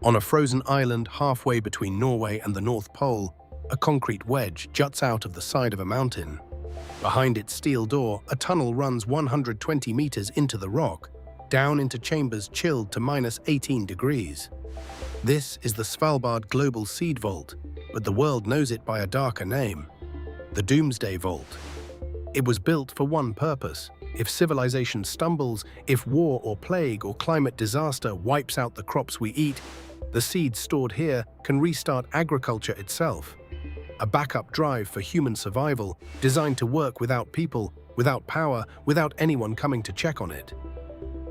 On a frozen island halfway between Norway and the North Pole, a concrete wedge juts out of the side of a mountain. Behind its steel door, a tunnel runs 120 meters into the rock, down into chambers chilled to -18 degrees. This is the Svalbard Global Seed Vault, but the world knows it by a darker name, the Doomsday Vault. It was built for one purpose. If civilization stumbles, if war or plague or climate disaster wipes out the crops we eat, the seeds stored here can restart agriculture itself. A backup drive for human survival, designed to work without people, without power, without anyone coming to check on it.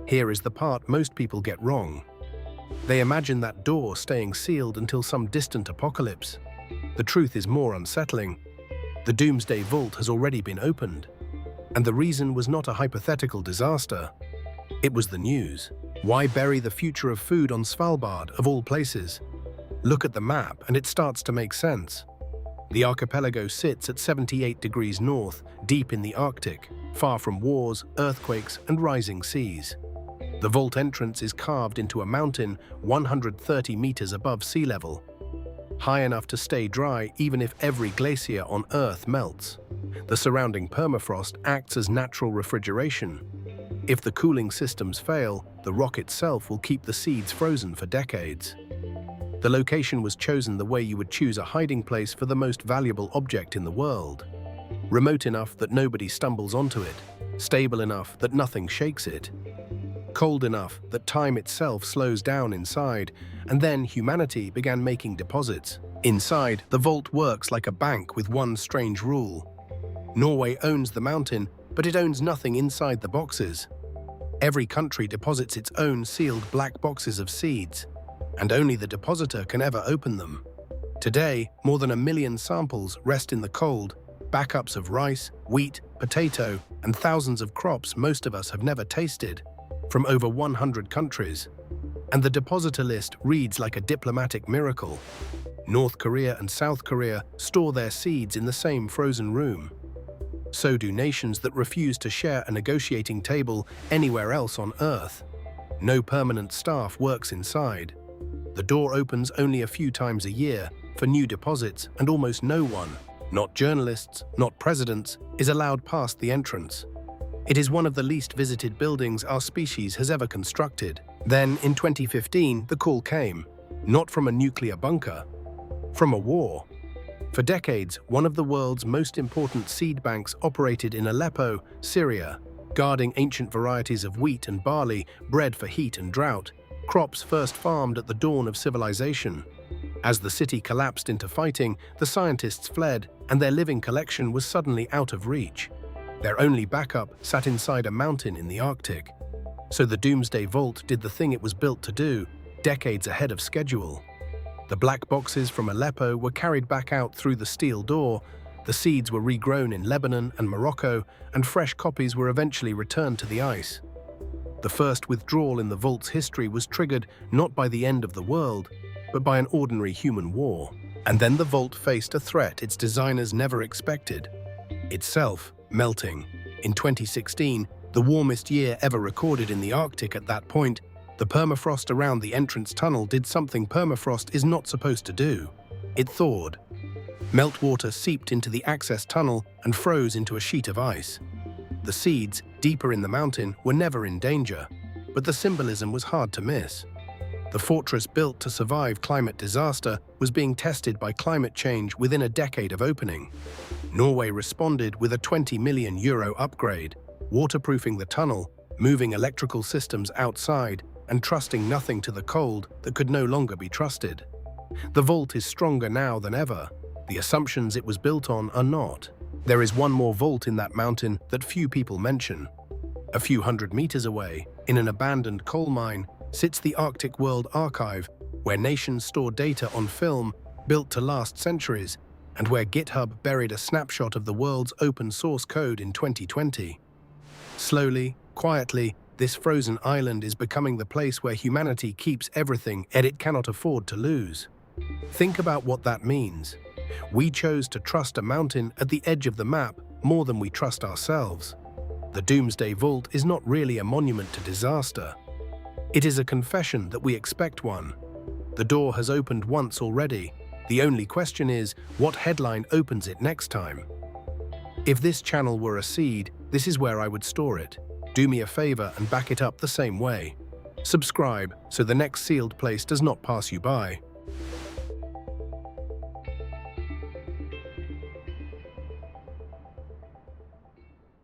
Here is the part most people get wrong. They imagine that door staying sealed until some distant apocalypse. The truth is more unsettling. The Doomsday Vault has already been opened. And the reason was not a hypothetical disaster. It was the news. Why bury the future of food on Svalbard, of all places? Look at the map and it starts to make sense. The archipelago sits at 78 degrees north, deep in the Arctic, far from wars, earthquakes, and rising seas. The vault entrance is carved into a mountain 130 meters above sea level, high enough to stay dry even if every glacier on Earth melts. The surrounding permafrost acts as natural refrigeration. If the cooling systems fail, the rock itself will keep the seeds frozen for decades. The location was chosen the way you would choose a hiding place for the most valuable object in the world. Remote enough that nobody stumbles onto it, stable enough that nothing shakes it, cold enough that time itself slows down inside, and then humanity began making deposits. Inside, the vault works like a bank with one strange rule. Norway owns the mountain, but it owns nothing inside the boxes. Every country deposits its own sealed black boxes of seeds, and only the depositor can ever open them. Today, more than 1 million samples rest in the cold, backups of rice, wheat, potato, and thousands of crops most of us have never tasted, from over 100 countries. And the depositor list reads like a diplomatic miracle. North Korea and South Korea store their seeds in the same frozen room. So do nations that refuse to share a negotiating table anywhere else on Earth. No permanent staff works inside. The door opens only a few times a year for new deposits, and almost no one, not journalists, not presidents, is allowed past the entrance. It is one of the least visited buildings our species has ever constructed. Then, in 2015, the call came, not from a nuclear bunker, from a war. For decades, one of the world's most important seed banks operated in Aleppo, Syria, guarding ancient varieties of wheat and barley bred for heat and drought, crops first farmed at the dawn of civilization. As the city collapsed into fighting, the scientists fled, and their living collection was suddenly out of reach. Their only backup sat inside a mountain in the Arctic. So the Doomsday Vault did the thing it was built to do, decades ahead of schedule. The black boxes from Aleppo were carried back out through the steel door, the seeds were regrown in Lebanon and Morocco, and fresh copies were eventually returned to the ice. The first withdrawal in the vault's history was triggered not by the end of the world, but by an ordinary human war. And then the vault faced a threat its designers never expected: itself melting. In 2016, the warmest year ever recorded in the Arctic at that point, the permafrost around the entrance tunnel did something permafrost is not supposed to do. It thawed. Meltwater seeped into the access tunnel and froze into a sheet of ice. The seeds, deeper in the mountain, were never in danger, but the symbolism was hard to miss. The fortress built to survive climate disaster was being tested by climate change within a decade of opening. Norway responded with a €20 million upgrade, waterproofing the tunnel, moving electrical systems outside, and trusting nothing to the cold that could no longer be trusted. The vault is stronger now than ever. The assumptions it was built on are not. There is one more vault in that mountain that few people mention. A few hundred meters away, in an abandoned coal mine, sits the Arctic World Archive, where nations store data on film built to last centuries, and where GitHub buried a snapshot of the world's open source code in 2020. Slowly, quietly, this frozen island is becoming the place where humanity keeps everything it cannot afford to lose. Think about what that means. We chose to trust a mountain at the edge of the map more than we trust ourselves. The Doomsday Vault is not really a monument to disaster. It is a confession that we expect one. The door has opened once already. The only question is, what headline opens it next time? If this channel were a seed, this is where I would store it. Do me a favor and back it up the same way. Subscribe so the next sealed place does not pass you by.